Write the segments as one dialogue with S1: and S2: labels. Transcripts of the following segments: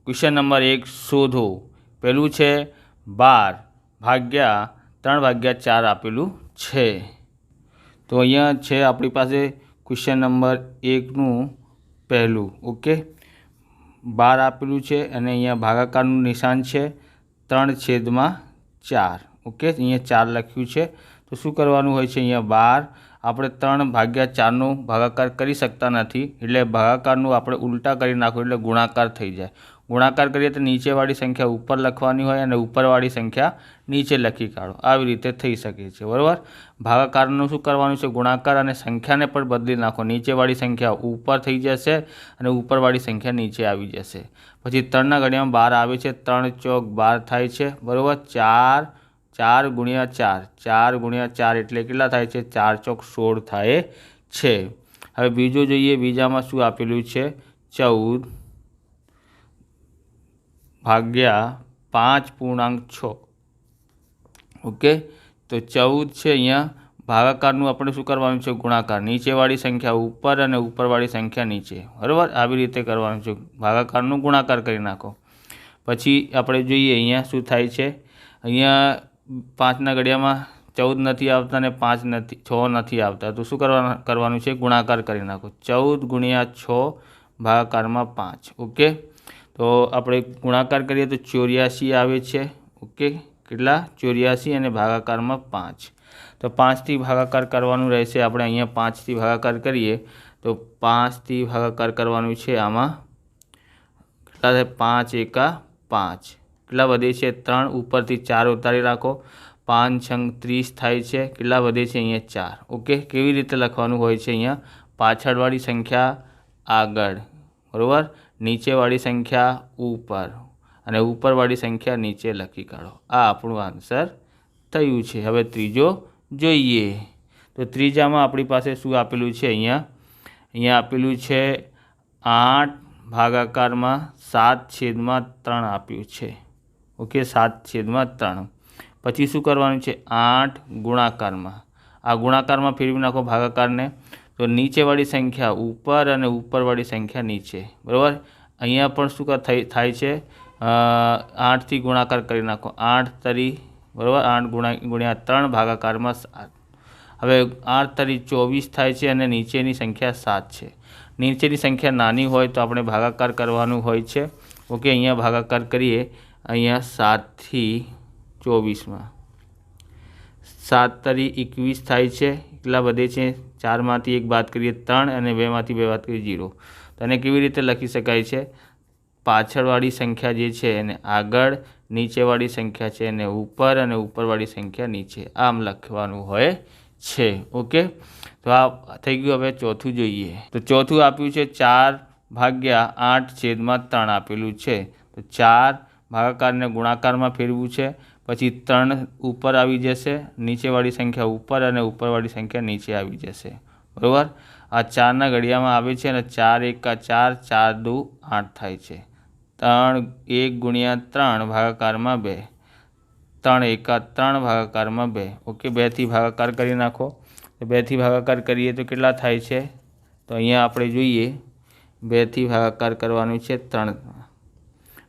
S1: Question number 1 शोधो। पहलू है 12 भाग्या 3 भाग्या 4 आपेलू है। तो अहींया है अपनी पास क्वेश्चन नंबर 1 पहलू। ओके, 12 आपेलू है अने अहींया भागाकारનું નિશાન છે 3/4। ओके, अहींया 4 लख्યું છે। तो શું કરવાનું હોય છે? अहींया 12 આપણે 3/4નો ભાગાકાર કરી શકતા નથી, એટલે ભાગાકારનું આપણે ઉલટા કરી નાખો એટલે ગુણાકાર થઈ જાય। गुणाकार करिए तो नीचेवाड़ी संख्या ऊपर लखवानी होय अने उपरवाड़ी संख्या नीचे लखी काढो। आवी रीते थई शके छे, बराबर। भागाकारनुं शुं करवानुं छे? गुणाकार अने संख्याने पण बदली नाखो। नीचेवाड़ी संख्या ऊपर थई जशे अने उपरवाड़ी संख्या नीचे आवी जशे। पछी 3 ना घडियामां 12 आवे छे, 3 चौक 12 थाय छे, बराबर। 4 4 गुणिया 4 4 गुणिया 4 एटले केटला थाय छे? 4 चौक 16 थाय छे। हवे बीजो जोईए, बीजामां शुं आपेलुं छे? 14 भाग्या 5.6। ओके, तो 14 है। अहींया भागाकारનું આપણે શું કરવાનું છે? ગુણાકાર। નીચેવાળી સંખ્યા ઉપર અને ઉપરવાળી સંખ્યા નીચે, બરાબર। આવી રીતે કરવાનું છે। ભાગાકારનું ગુણાકાર કરી નાખો। પછી આપણે જોઈએ અહીંયા શું થાય છે। અહીંયા 5ના ઘડિયામાં 14 નથી આવતા અને 5 નથી 6 નથી આવતા, તો શું કરવાનું છે? ગુણાકાર કરી નાખો। 14 ગુણ્યા 6 ભાગાકારમાં 5। ओके, तो આપણે ગુણાકાર કરીએ તો 84 આવે છે। ओके, કેટલા? 84 અને ભાગાકારમાં 5। तो 5 થી ભાગાકાર કરવાનું રહેશે। આપણે અહીંયા 5 થી ભાગાકાર કરીએ તો 5 થી ભાગાકાર કરવાનું છે। આમાં કેટલા થાય? 5 એકા 5, કેટલા વધે છે? 3, ઉપરથી 4 ઉતારી રાખો। 5 છંગ 30 થાય છે, કેટલા વધે છે? અહીંયા 4। ઓકે, કેવી રીતે લખવાનું હોય છે? અહીંયા પાછળવાળી સંખ્યા આગળ, બરાબર, નીચેવાળી સંખ્યા ઉપર અને ઉપરવાળી સંખ્યા નીચે લખી કાઢો। આ આપણું આન્સર થયું છે। હવે ત્રીજો જોઈએ તો ત્રીજામાં આપણી પાસે શું આપેલું છે? અહીંયા આપેલું છે 8 ભાગાકારમાં 7/3 આપ્યું છે। ઓકે, 7/3। પછી શું કરવાનું છે? 8 ગુણાકારમાં, આ ગુણાકારમાં ફેરવી નાખો ભાગાકારને। तो नीचेवाड़ी संख्या ऊपर और उपरवाड़ी संख्या नीचे, बराबर। अहींया पण शुं थाय छे? 8 थी गुणाकार करी नाखो। 8 तरी, बराबर, 8 गुणिया 3 भागाकार में 7। हवे 8 तरी 24 थाय छे अने नीचेनी संख्या 7 छे। नीचेनी संख्या नानी होय तो आपणे भागाकार करवानुं होय छे। ओके, अहींया भागाकार करीए। अहींया 7 थी 24 में 7 तरी 21 थाय छे, કેટલા વધે છે? 4 मांथी 1 बात करिए 3 અને 2 मांथी 2 बात करिए 0। तो आने केवी रीते लखी शकाय छे? पाछळवाड़ी संख्या जे छे एने आगळ, नीचेवाड़ी संख्या छे एने ऊपर अने उपरवाड़ी संख्या नीचे, आम लखवानुं होय छे। ओके, तो आ थई गयुं। हवे चौथुं जोईए तो चौथुं आप्युं छे 4 भाग्या 8/3 आपेलुं छे। तो 4 भागाकारने गुणाकारमां फेरवुं छे। पछी 3 ऊपर आवी जशे, नीचेवाड़ी संख्या ऊपर और उपरवाड़ी संख्या नीचे आवी जशे, बराबर। आ 4 ना घडियामां आवे छे अने 4 एका 4 4 2 8 थाय छे। 3 1 गुणिया 3 भागाकाરમાં 2, 3 एका 3 भागाकाરમાં 2। ओके, 2 थी भागाकार करी नाखो। तो 2 थी भागाकार करीए तो केटला थाय छे? तो अहींया आपणे जोईए 2 थी भागाकार करवानुं छे 3।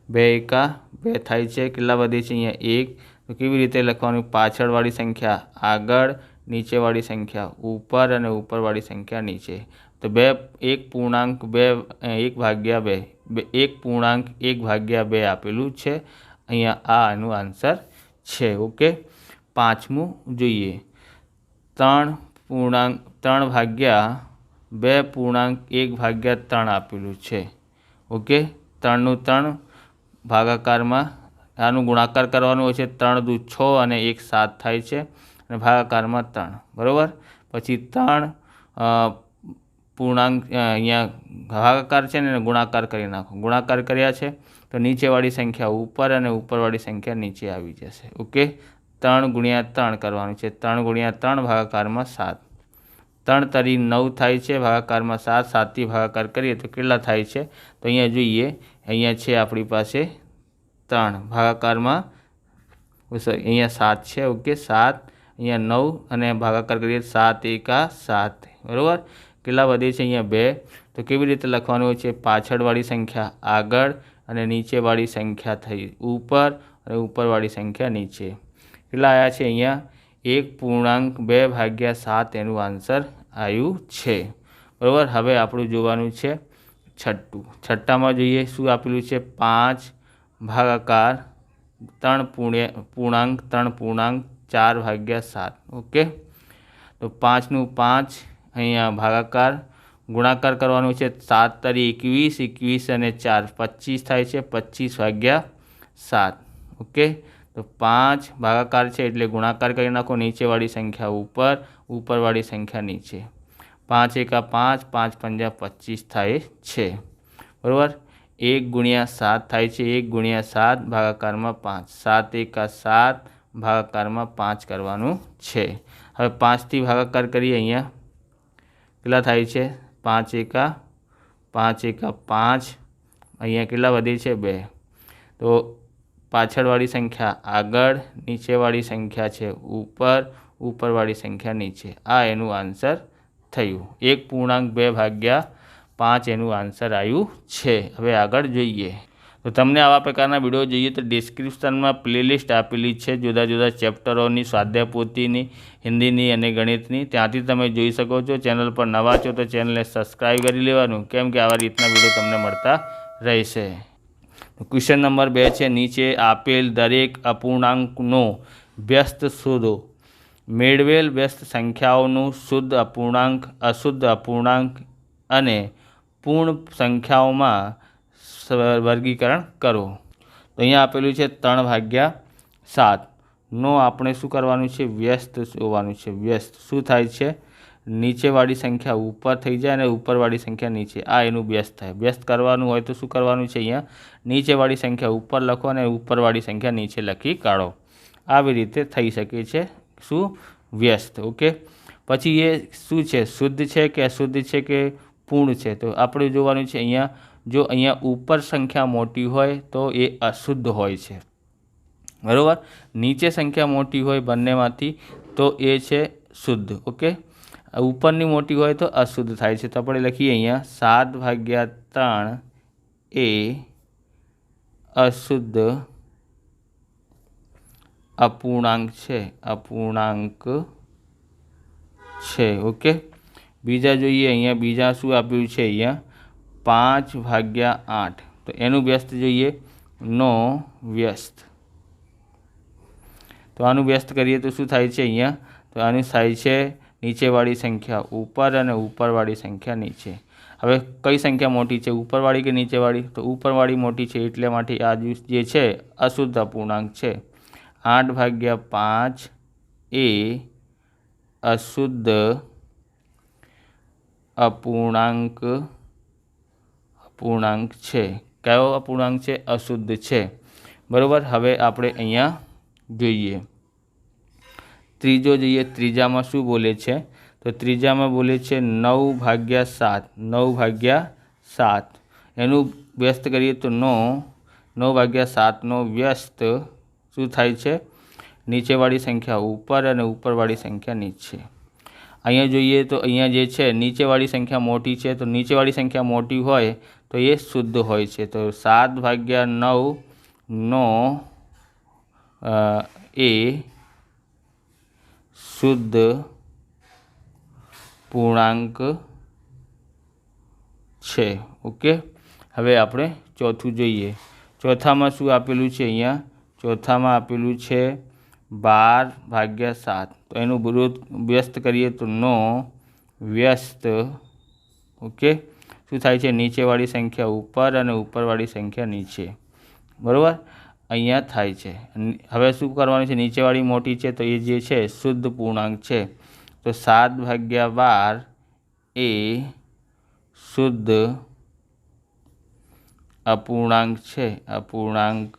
S1: 2 एका 2 थाय छे, કેટલા વધે છે? અહીંયા 1। तो केवी रीते लखवानुं? पाछळवाड़ी संख्या आगळ, नीचेवाड़ी संख्या ऊपर और उपरवाड़ी संख्या नीचे। तो 1.1/2 आपेलुं छे। अहींया आ आनुं आंसर छे। ओके, पांचमुं जोईए 3/2.1/3 आपेलुं छे। ओके, 3 3 भागाकार में आनु गुणाकार करवानुं होय छे। 3 2 6 અને 1 7 थाय छे અને भागाकार में 3, बराबर। पछी 3 पूर्णांक अहींया भागाकार छे ने गुणाकार करी नाखो। गुणाकार कर्या छे तो नीचेवाड़ी संख्या ऊपर और उपरवाड़ी संख्या नीचे आवी जशे। ओके, 3 गुणिया 3 करवानुं छे। 3 गुणिया 3 भागाकार में 7। 3 तरी 9 थाय छे, भागाकार में 7। 7 थी भागाकार करीए तो केटला थाय छे? तो अहींया जोईए, अहींया छे आपणी पासे 3 भागाकार में, अहींया 7 छे। ओके, 7 अहींया 9 अने भागाकार करीए 7 एका 7, बराबर। કેટલા વધે છે? અહીંયા 2। तो केवी रीते लखवानुं होय छे? पाछळवाड़ी संख्या आगळ, અને નીચેવાળી સંખ્યા થઈ ઉપર અને ઉપરવાળી સંખ્યા નીચે. કેટલા આવ્યા છે અહીંયા 1.2/7 એનું આન્સર આવ્યું છે. બરાબર. હવે આપણું જોવાનું છે છઠ્ઠું. છઠ્ઠામાં જોઈએ શું આપેલું છે 5 ભાગાકાર 3.4/7. ઓકે. તો 5નું 5 અહીંયા ભાગાકાર ગુણાકાર કરવાનું છે 7 તરી 21, 21 અને 4 25 થાય છે 25/7. ઓકે. તો 5 ભાગાકાર છે એટલે ગુણાકાર કરી નાખો, નીચેવાળી સંખ્યા ઉપર, ઉપરવાળી સંખ્યા નીચે. 5 એકા 5, 5 પંજા 25 થાય છે. બરાબર. 1 ગુણ્યા 7 થાય છે, 1 ગુણ્યા 7 ભાગાકારમાં 5, 7 એકા 7 ભાગાકારમાં 5 કરવાનું છે. હવે 5થી ભાગાકાર કરીએ. અહીંયા કેટલા થાય છે 5 એકા 5, અહીંયા કેટલા વધે છે 2. તો પાછળવાળી સંખ્યા આગળ, નીચેવાળી સંખ્યા છે ઉપર, ઉપરવાળી સંખ્યા નીચે. આ એનું આન્સર થયું. 1.2/5 એનું આન્સર આવ્યું છે. હવે આગળ જોઈએ. તો તમને આવા પ્રકારના વિડીયો જોઈએ તો ડિસ્ક્રિપ્શનમાં પ્લેલિસ્ટ આપેલી છે જુદા જુદા ચેપ્ટરોની, સ્વાધ્યાય પોથીની, હિન્દીની અને ગણિતની. ત્યાંથી તમે જોઈ શકો છો. ચેનલ પર નવા છો તો ચેનલને સબસ્ક્રાઈબ કરી લેવાનું, કેમ કે આવા રીતના વિડીયો તમને મળતા રહેશે. ક્વેશ્ચન નંબર 2 છે નીચે આપેલ દરેક અપૂર્ણાંકનો વ્યસ્ત શોધો. મેળવેલ વ્યસ્ત સંખ્યાઓનું શુદ્ધ અપૂર્ણાંક, અશુદ્ધ અપૂર્ણાંક અને પૂર્ણ સંખ્યાઓમાં વર્ગીકરણ કરો. તો અહીંયા આપેલું છે 3/7 નો આપણે શું કરવાનું છે વ્યસ્ત જોવાનું છે. વ્યસ્ત શું થાય છે નીચેવાળી સંખ્યા ઉપર થઈ જાય અને ઉપરવાળી સંખ્યા નીચે. આ એનું વ્યસ્ત થાય. વ્યસ્ત કરવાનું હોય તો શું કરવાનું છે અહીંયા નીચેવાળી સંખ્યા ઉપર લખો અને ઉપરવાળી સંખ્યા નીચે લખી કાઢો. આવી રીતે થઈ શકે છે શું વ્યસ્ત. ઓકે. પછી એ શું છે શુદ્ધ છે કે અશુદ્ધ છે કે પૂર્ણ છે. તો આપણે જોવાનું છે અહીંયા જો અહીંયા ઉપર સંખ્યા મોટી હોય તો એ અશુદ્ધ હોય છે. બરાબર. નીચે સંખ્યા મોટી હોય બંનેમાંથી તો એ છે શુદ્ધ. ઓકે. ઉપરની મોટી હોય તો અશુદ્ધ થાય છે. તો આપણે લખીએ અહીંયા 7/3 એ અશુદ્ધ અપૂર્ણાંક છે. અપૂર્ણાંક છે. ઓકે. બીજા જોઈએ. અહીંયા બીજા શું આપ્યું છે અહીંયા 5/8. તો એનું વ્યસ્ત જોઈએ નો વ્યસ્ત. તો આનું વ્યસ્ત કરીએ તો શું થાય છે અહીંયા તો આનું થાય છે નીચેવાળી સંખ્યા ઉપર અને ઉપરવાળી સંખ્યા નીચે. હવે કઈ સંખ્યા મોટી છે ઉપરવાળી કે નીચેવાળી? તો ઉપરવાળી મોટી છે એટલે માટે આ જે છે અશુદ્ધ અપૂર્ણાંક છે. 8/5 એ અશુદ્ધ અપૂર્ણાંક છે. કયો અપૂર્ણાંક છે? અશુદ્ધ છે. બરાબર. હવે આપણે અહીંયા જોઈએ ત્રીજો જોઈએ. ત્રીજામાં શું બોલે છે? તો ત્રીજામાં બોલે છે 9/7. 9/7 એનું વ્યસ્ત કરીએ તો 9/7 નો વ્યસ્ત શું થાય છે નીચેવાળી સંખ્યા ઉપર અને ઉપરવાળી સંખ્યા નીચે. અહીંયા જોઈએ તો અહીંયા જે છે નીચેવાળી સંખ્યા મોટી છે. તો નીચેવાળી સંખ્યા મોટી હોય તો એ શુદ્ધ હોય છે. તો 7/9 નો એ શુદ્ધ પૂર્ણાંક છે. ઓકે. હવે આપણે ચોથું જોઈએ. ચોથામાં શું આપેલું છે? અહીંયા ચોથામાં આપેલું છે 12/7. તો એનું વ્યસ્ત કરીએ તો નો વ્યસ્ત. ઓકે. શું થાય છે નીચેવાળી સંખ્યા ઉપર અને ઉપરવાળી સંખ્યા નીચે. બરાબર. અહીંયા થાય છે. હવે શું કરવાનું છે નીચેવાળી મોટી છે તો એ જે છે શુદ્ધ પૂર્ણાંક છે. તો 7/12 એ શુદ્ધ અપૂર્ણાંક છે. અપૂર્ણાંક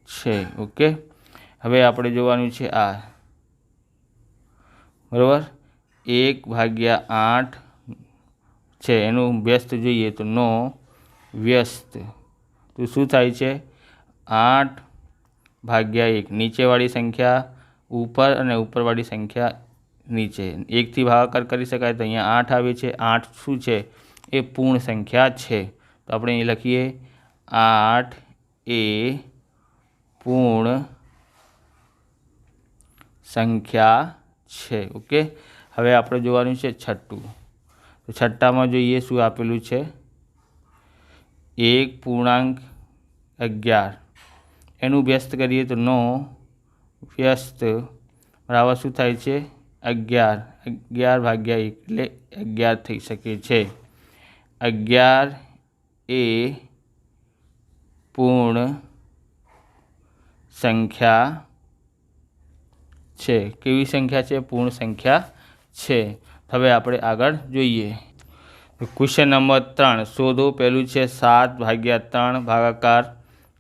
S1: છે. ઓકે. હવે આપણે જોવાનું છે આ. બરાબર. 1/8 છે એનું વ્યસ્ત જોઈએ તો નો વ્યસ્ત. તો શું થાય છે 8/1 નીચેવાળી સંખ્યા ઉપર અને ઉપરવાળી સંખ્યા નીચે. 1થી ભાગાકાર કરી શકાય તો અહીંયા 8 આવે છે. 8 શું છે એ પૂર્ણ સંખ્યા છે. तो આપણે અહીં લખીએ 8 એ પૂર્ણ સંખ્યા છે। ઓકે, હવે આપણે જોવાનું છે છઠ્ઠું। તો છઠ્ઠામાં જોઈએ શું આપેલું છે, 1.11 એનું વ્યસ્ત કરીએ તો 9 વ્યસ્ત બરાબર શું થાય છે 11, 11 ભાગ્યા 1 એટલે 11 થઈ શકે છે। 11 એ પૂર્ણ સંખ્યા છે। કેવી સંખ્યા છે, પૂર્ણ સંખ્યા છે। હવે આપણે આગળ જોઈએ। ક્વેશ્ચન નંબર 3 શોધો। પહેલું છે 7/3 ભાગાકાર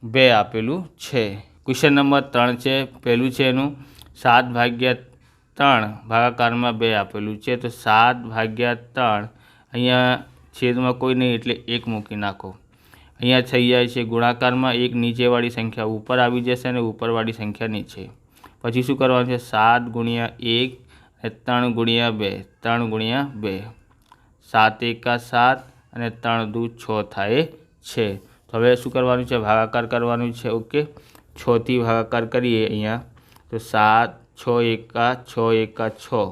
S1: 2 આપેલું છે। ક્વેશ્ચન નંબર 3 છે, પહેલું છે એનું 7/3 ભાગાકારમાં 2 આપેલું છે। તો 7/3 અહીંયા છેદમાં કોઈ નહીં એટલે 1 મૂકી નાખો। અહીંયા થઈ જાય છે ગુણાકારમાં 1 નીચેવાળી સંખ્યા ઉપર આવી જશે અને ઉપરવાળી સંખ્યા નીચે। પછી શું કરવાનું છે, 7 ગુણ્યા 1 અને 3 ગુણ્યા 2, 3 ગુણ્યા 2, 7 એકા 7 અને 3 દુ 6 થાય છે। તો હવે શું કરવાનું છે, ભાગાકાર કરવાનું છે। ઓકે, 6 થી ભાગાકાર કરીએ અહીંયા તો 7, 6 એકા 6 એકા 6।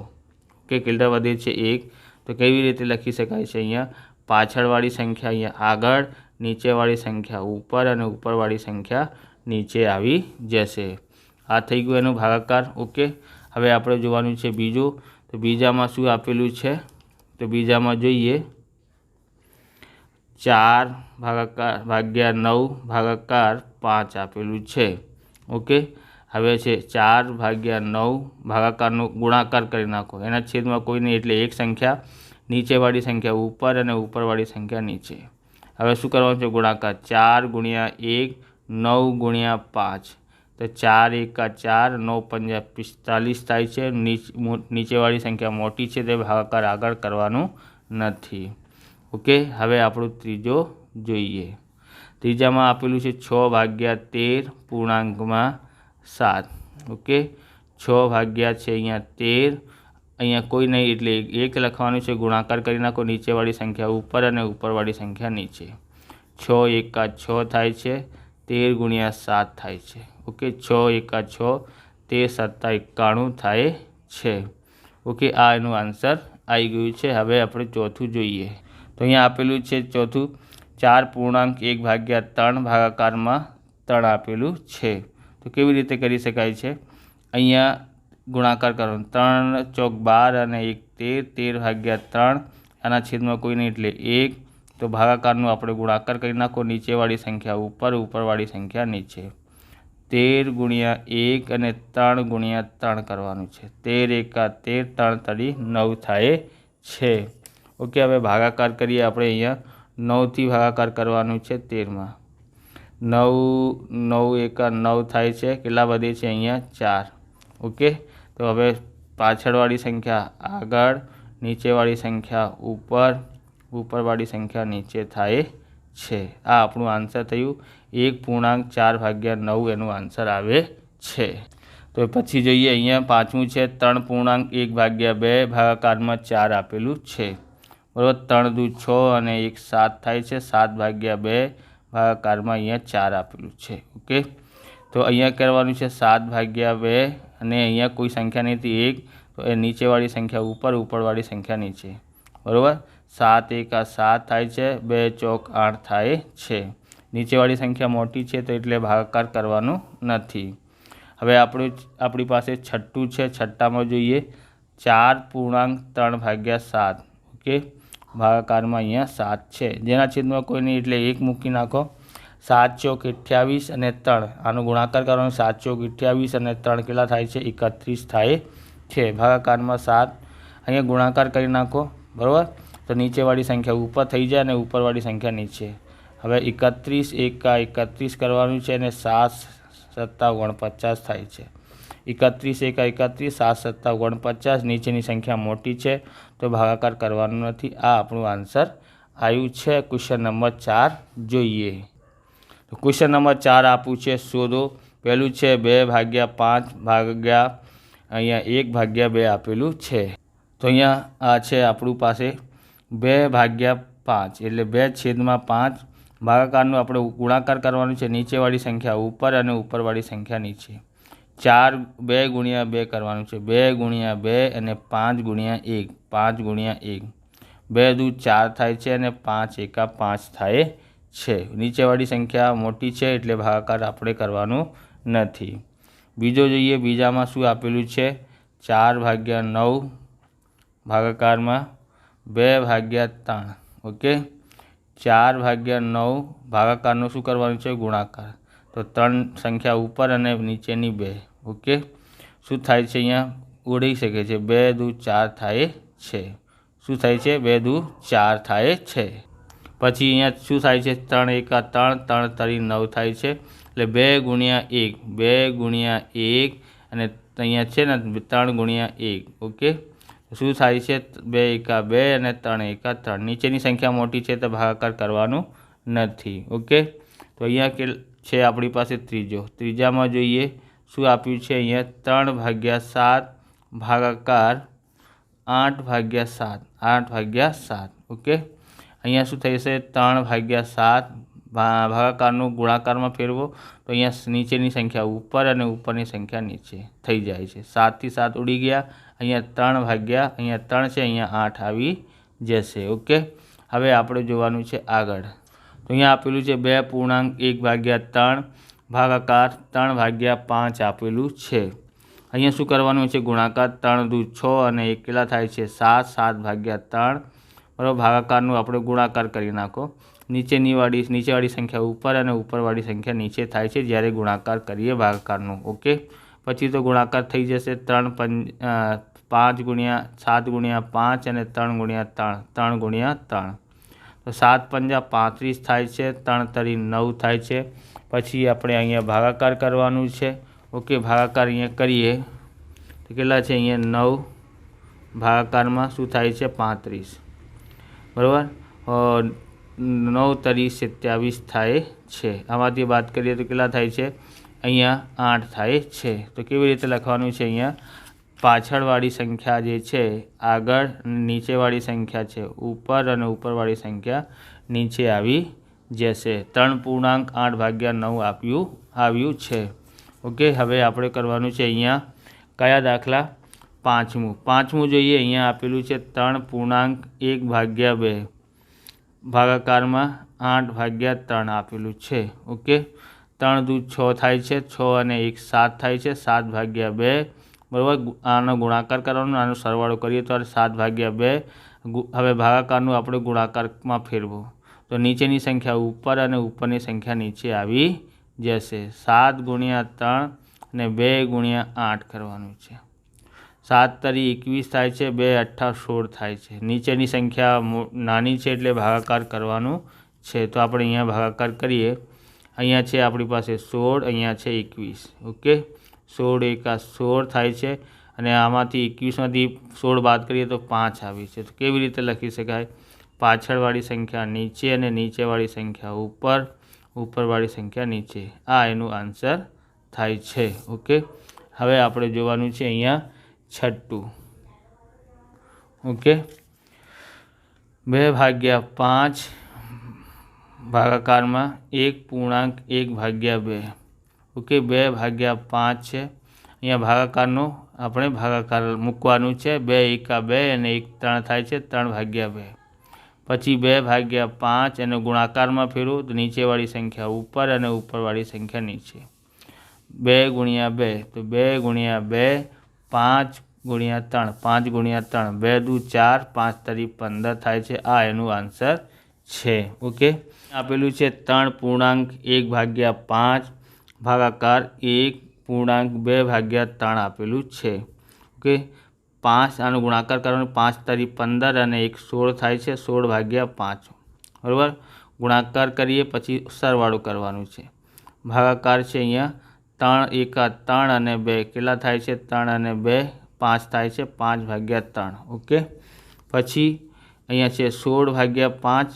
S1: ઓકે, કેટલા વધે છે 1। તો કેવી રીતે લખી શકાય છે, અહીંયા પાછળવાળી સંખ્યા અહીંયા આગળ, નીચેવાળી સંખ્યા ઉપર અને ઉપરવાળી સંખ્યા નીચે આવી જશે। આ થઈ ગયું એનો ભાગાકાર। ઓકે, હવે આપણે જોવાનું છે બીજું। તો બીજામાં શું આપેલું છે, તો બીજામાં જોઈએ 4/9 ભાગાકાર 5 આપેલું છે। ઓકે, હવે છે 4/9 ભાગાકારનો ગુણાકાર કરી નાખો। એના છેદમાં કોઈ નહીં એટલે એક સંખ્યા નીચેવાળી સંખ્યા ઉપર અને ઉપરવાળી સંખ્યા નીચે। હવે શું કરવાનું છે, ગુણાકાર 4 ગુણ્યા 1, 9 ગુણ્યા 5। તો 4 એકા 4, 9 પંજા 45 થાય છે। નીચેવાળી સંખ્યા મોટી છે તે ભાગાકાર આગળ કરવાનું નથી। ઓકે, હવે આપણું ત્રીજો જોઈએ। ત્રીજામાં આપેલું છે 6/13 પૂર્ણાંકમાં 7। ઓકે, 6 છે અહીંયા 13, અહીંયા કોઈ નહીં એટલે 1 લખવાનું છે। ગુણાકાર કરી નાખો, નીચેવાળી સંખ્યા ઉપર અને ઉપરવાળી સંખ્યા નીચે। 6 એકા 6 થાય છે, 13 ગુણ્યા 7 થાય છે। ઓકે, 6 એકા 6, 13 7 91 થાય છે। ઓકે, આ એનું આન્સર આવી ગયું છે। હવે આપણે ચોથું જોઈએ। તો અહીંયા આપેલું છે ચોથું 4.1/3 ભાગાકારમાં 3 આપેલું છે। તો કેવી રીતે કરી શકાય છે, અહીંયા ગુણાકાર કરવાનો 3 ચોક 12 અને 1 13, 13/3 આના છેદમાં કોઈ નહીં એટલે 1। તો ભાગાકારનું આપણે ગુણાકાર કરી નાખો, નીચેવાળી સંખ્યા ઉપર, ઉપરવાળી સંખ્યા નીચે। 13 ગુણ્યા 1 અને 3 ગુણ્યા 3 કરવાનું છે। 13 એકા 13, 3 તરી 9 થાય છે। ઓકે, હવે ભાગાકાર કરીએ આપણે। અહીંયા 9 થી ભાગાકાર કરવાનું છે 13માં। 9 એકા 9 થાય છે, કેટલા વધે છે અહીંયા 4। ઓકે, તો હવે પાછળવાળી સંખ્યા આગળ, નીચેવાળી સંખ્યા ઉપર, ઉપરવાળી સંખ્યા નીચે થાય છે। આ આપણું આન્સર થયું 1.4/9 એનું આન્સર આવે છે। તો પછી જોઈએ અહીંયા પાંચમું છે 3.1/2 ભાગાકારમાં 4 આપેલું છે। બરાબર, 3 દુ 6 અને 1 7 થાય છે। 7/2 ભાગાકારમાં અહીંયા 4 આપેલું છે। ઓકે, તો અહીંયા કરવાનું છે 7/2 અને અહીંયા કોઈ સંખ્યા નથી 1, તો એ નીચેવાળી સંખ્યા ઉપર, ઉપરવાળી સંખ્યા નીચે। બરાબર, 7 એકા 7 થાય છે, 2 ચોક 8 થાય છે। નીચેવાળી સંખ્યા મોટી છે તો એટલે ભાગાકાર કરવાનું નથી। હવે આપણી પાસે છઠ્ઠું છે। છઠ્ઠામાં જોઈએ 4.3/7। ઓકે, ભાગાકારમાં અહીંયા 7 છે, જેના છેદમાં કોઈ નહીં એટલે 1 મૂકી નાખો। 7 ચોક 28 અને 3 આનો ગુણાકાર કરવાનો। 7 ચોક 28 અને 3 કેટલા થાય છે, 31 થાય છે। ભાગાકારમાં 7, અહીંયા ગુણાકાર કરી નાખો। બરાબર, તો નીચેવાળી સંખ્યા ઉપર થઈ જાય અને ઉપરવાળી સંખ્યા નીચે। હવે 31 એકા 31 કરવાનું છે અને 7 7 49 થાય છે। 31 એકા 31, 7 7 49, નીચેની સંખ્યા મોટી છે તો ભાગાકાર કરવાનું નથી। આ આપણું આન્સર આવ્યું છે। ક્વેશ્ચન નંબર 4 જોઈએ। તો ક્વેશ્ચન નંબર 4 આપ્યું છે શોધો। પહેલું છે 2/5 ભાગ્યા અહીંયા 1/2 આપેલું છે। તો અહીંયા આ છે આપણું પાસે 2/5 એટલે 2/5 ભાગાકારનું આપણે ગુણાકાર કરવાનું છે, નીચેવાળી સંખ્યા ઉપર અને ઉપરવાળી સંખ્યા નીચે. 4 2 ગુણ્યા 2 કરવાનું છે, 2 ગુણ્યા 2 અને 5 ગુણ્યા 1, 5 ગુણ્યા 1, 2 દુ 4 થાય છે અને 5 એકા 5 થાય છે. નીચેવાળી સંખ્યા મોટી છે એટલે ભાગાકાર આપણે કરવાનું નથી. બીજો જોઈએ, બીજામાં શું આપેલું છે? 4/9 ભાગાકારમાં 2/3. ઓકે, 4/9 ભાગાકારનું શું કરવાનું છે? ગુણાકાર. તો 3 સંખ્યા ઉપર અને નીચેની 2. ઓકે, શું થાય છે? અહીંયા ઉડી શકે છે. 2 દુ 4 થાય છે. શું થાય છે? 2 દુ 4 થાય છે. પછી અહીંયા શું થાય છે? 3 એકા 3, 3 તરી 9 થાય છે. એટલે 2 ગુણ્યા 1, 2 ગુણ્યા 1 અને અહીંયા છે ને 3 ગુણ્યા 1. ઓકે, શું થાય છે? 2 એકા 2 અને 3 એકા 3. નીચેની સંખ્યા મોટી છે તો ભાગાકાર કરવાનું નથી. ઓકે, તો અહીંયા છે આપણી પાસે ત્રીજામાં જોઈએ શું આપ્યું છે? અહીંયા 3/7 ભાગાકાર 8/7, 8/7. ઓકે, અહીંયા શું થશે? 3/7 ભાગાકારનું ગુણાકારમાં ફેરવો તો અહીંયા નીચેની સંખ્યા ઉપર અને ઉપરની સંખ્યા નીચે થઈ જાય છે. 7 થી 7 ઉડી ગયા. અહીંયા 3 છે, અહીંયા 8 આવી જશે. ઓકે, હવે આપણે જોવાનું છે આગળ. તો અહીંયા આપેલું છે 2.1/3 ભાગાકાર 3/5 આપેલું છે. અહીંયા શું કરવાનું છે? ગુણાકાર. 3 દુ 6 અને 1 કેટલા થાય છે? 7, 7/3. બરાબર, ભાગાકારનું આપણે ગુણાકાર કરી નાખો. નીચેવાળી સંખ્યા ઉપર અને ઉપરવાળી સંખ્યા નીચે થાય છે જ્યારે ગુણાકાર કરીએ ભાગાકારનું. ઓકે, પછી તો ગુણાકાર થઈ જશે. 5 ગુણ્યા 7 ગુણ્યા 5 અને 3 ગુણ્યા 3, 3 ગુણ્યા 3. તો 7 પંજા 35 થાય છે. 3 તરી 9 થાય છે. પછી આપણે અહીંયા ભાગાકાર કરવાનું છે. ઓકે, ભાગાકાર અહીંયા કરીએ તો કેટલા છે? અહીંયા 9 ભાગાકારમાં શું થાય છે? 35. બરાબર, 9 તરી 27 થાય છે. આમાંથી વાત કરીએ તો કેટલા થાય છે? અહીંયા 8 થાય છે. તો કેવી રીતે લખવાનું છે? અહીંયા પાછળવાળી સંખ્યા જે છે આગળ, નીચેવાળી સંખ્યા છે ઉપર અને ઉપરવાળી સંખ્યા નીચે આવી જશે. 3.8/9 આવ્યું છે. ઓકે, હવે આપણે કરવાનું છે અહીંયા કયા દાખલા? પાંચમું જોઈએ. અહીંયા આપેલું છે 3.1/2 ભાગાકારમાં 8/3 આપેલું છે. ઓકે, 3 દુ 6 થાય છે, 6 અને 1 7 થાય છે, 7/2. બરાબર, આનો ગુણાકાર કરવાનો, આનો સરવાળો કરીએ તો 7/2. હવે ભાગાકારનું આપણે ગુણાકારમાં ફેરવો તો નીચેની સંખ્યા ઉપર અને ઉપરની સંખ્યા નીચે આવી જશે. 7 ગુણ્યા 3 અને 2 ગુણ્યા 8 કરવાનું છે. 7 તરી 21 થાય છે, 2 8 16 થાય છે. નીચેની સંખ્યા નાની છે એટલે ભાગાકાર કરવાનું છે. તો આપણે અહીંયા ભાગાકાર કરીએ. અહીંયા છે આપણી પાસે 16, અહીંયા છે 21. ઓકે, 16 એકા 16 થાય છે અને આમાંથી 21માંથી 16 બાદ કરીએ તો 5 આવી છે. તો કેવી રીતે લખી શકાય? પાછળવાળી સંખ્યા નીચે અને નીચેવાળી સંખ્યા ઉપર, ઉપરવાળી સંખ્યા નીચે. આ એનું આન્સર થાય છે. ઓકે, હવે આપણે જોવાનું છે અહીંયા છઠ્ઠું. ઓકે, 2/5 ભાગાકારમાં 1.1/2. ઓકે, 2/5 છે. અહીંયા ભાગાકારનો આપણે ભાગાકાર મૂકવાનું છે. 2 એકા 2 અને 1 3 થાય છે, 3/2. પછી 2/5 અને ગુણાકારમાં ફેરવું તો નીચેવાળી સંખ્યા ઉપર અને ઉપરવાળી સંખ્યા નીચે. 2 ગુણ્યા 2 તો 2 ગુણ્યા 2, 5 ગુણ્યા 3, 5 ગુણ્યા 3, 2 દુ 4, 5 તરી 15 થાય છે. આ એનું આન્સર છે. ઓકે, આપેલું છે 3.1/5 ભાગાકાર 1.2/3 આપેલું છે. ઓકે, 5 આનો ગુણાકાર કરવાનો. 5 તરી 15 અને 1 16 થાય છે, 16/5. બરાબર, ગુણાકાર કરીએ પછી સરવાળો કરવાનું છે. ભાગાકાર છે અહીંયા 3 એકા 3 અને 2 કેટલા થાય છે? 3 અને 2 5 થાય છે, 5/3. ઓકે, પછી અહીંયા છે 16/5.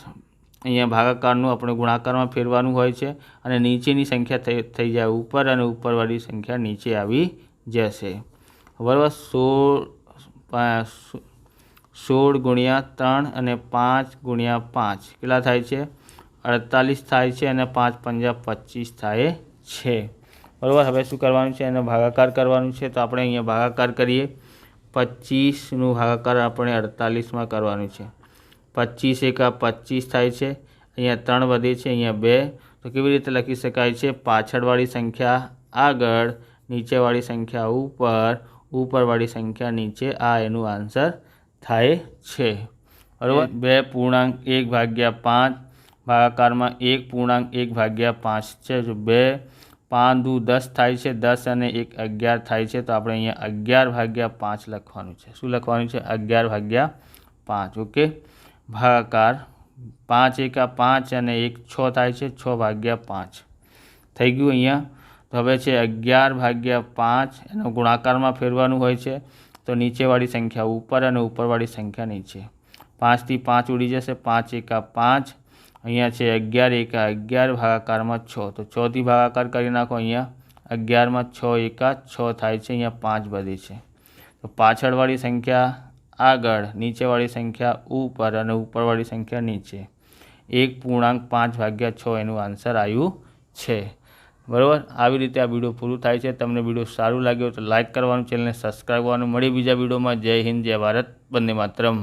S1: અહીંયા ભાગાકારનું આપણે ગુણાકારમાં ફેરવાનું હોય છે અને નીચેની સંખ્યા થઈ જાય ઉપર અને ઉપરવાળી સંખ્યા નીચે આવી જશે. બરાબર, 16 ગુણ્યા 3 અને 5 ગુણ્યા 5 કેટલા થાય છે? 48 થાય છે અને 5 પંજા 25 થાય છે, બરાબર। હવે શું કરવાનું છે, એને ભાગાકાર કરવાનું છે, તો આપણે અહીંયા ભાગાકાર કરીએ। 25નું ભાગાકાર આપણે 48માં કરવાનું છે। 25 એકા 25 થાય છે, અહીંયા 3 વધે છે, અહીંયા 2, તો કેવી રીતે લખી શકાય છે, પાછળવાળી સંખ્યા આગળ, નીચેવાળી સંખ્યા ઉપર, ઉપરવાળી સંખ્યા નીચે, આ એનું આન્સર થાય છે, બરાબર। 2.1/5 ભાગાકારમાં 1.1/5 છે, જો 2 5 દુ 10 થાય છે, 10 અને 1 11 થાય છે, તો આપણે અહીંયા 11/5 લખવાનું છે। શું લખવાનું છે, 11/5, ઓકે। ભાગાકાર 5 એકા 5 અને 1 6 થાય છે, 6/5 થઈ ગયું અહીંયા। તો હવે છે 11/5, એનો ગુણાકારમાં ફેરવાનું હોય છે, તો નીચેવાળી સંખ્યા ઉપર અને ઉપરવાળી સંખ્યા નીચે। 5 થી 5 ઉડી જશે, 5 એકા 5, અહીંયા છે 11 એકા 11, ભાગાકારમાં 6, તો 6 થી ભાગાકાર કરી નાખો, અહીંયા 11માં 6 એકા 6 થાય છે, અહીંયા 5 વધે છે, તો પાછળવાળી સંખ્યા આગળ, નીચેવાળી સંખ્યા ઉપર અને ઉપરવાળી સંખ્યા નીચે, 1.5/6 એનું આન્સર આવ્યું છે, બરાબર। આવી રીતે આ વિડીયો પૂરું થાય છે। તમને વિડીયો સારું લાગ્યો તો લાઇક કરવાનું, ચેનલને સબસ્ક્રાઈબ કરવાનું। મળી બીજા વિડીયોમાં। જય હિન્દ, જય ભારત, વંદે માતરમ।